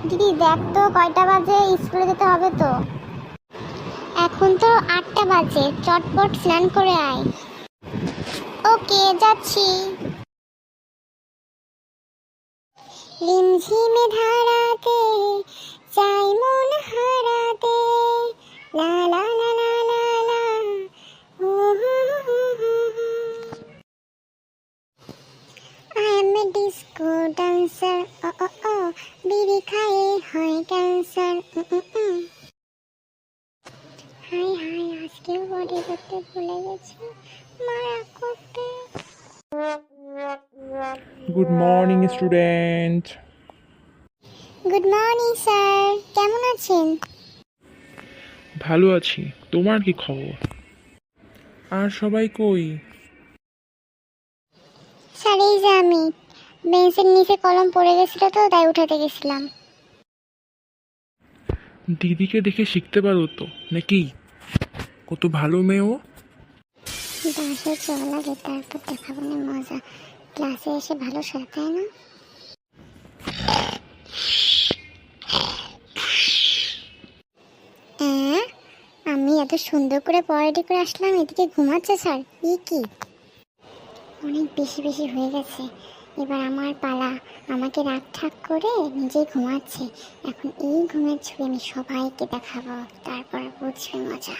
দিদি দেখ তো কয়টা বাজে, স্কুলে যেতে হবে তো। এখন তো 8টা বাজে, চটপট স্নান করে আয়। ওকে, যাচ্ছি। রিমঝিমে ধারাতে চাই মন হারাতে, লা লা লা লা লা লা, ও হো হো হো হো। I am a disco dancer, oh oh oh, বিড়ি খায়ে হয় ক্যান্সার। হাই হাই, আজকেও বডি করতে ভুলে গেছি, মায়া করতে। Good morning student. Good morning sir, কেমন আছেন? ভালো আছি, তোমার কি খবর? আর সবাই কই? স্যার এই যে আমি, বেঞ্চের নিচে কলম পড়ে গেছিল তো তাই উঠাতে গেছিলাম। দিদিকে দেখে শিখতে পারো তো নাকি? কত ভালো মেয়ে ও। বাসে চল আগে, তারপর দেখাবো না মজা। ক্লাসে এসে ভালো সাজায় না। আমি এত সুন্দর করে পড়াটি করে আসলাম, এদিকে ঘুমাচ্ছে স্যার। কি অনেক বেশি বেশি হয়ে গেছে, এবার আমার পালা। আমাকে রাগ ঠাক করে নিজেই ঘুমাচ্ছে। এখন এই ঘুমের ছবি আমি সবাইকে দেখাবো, তারপর বুঝবে মজা।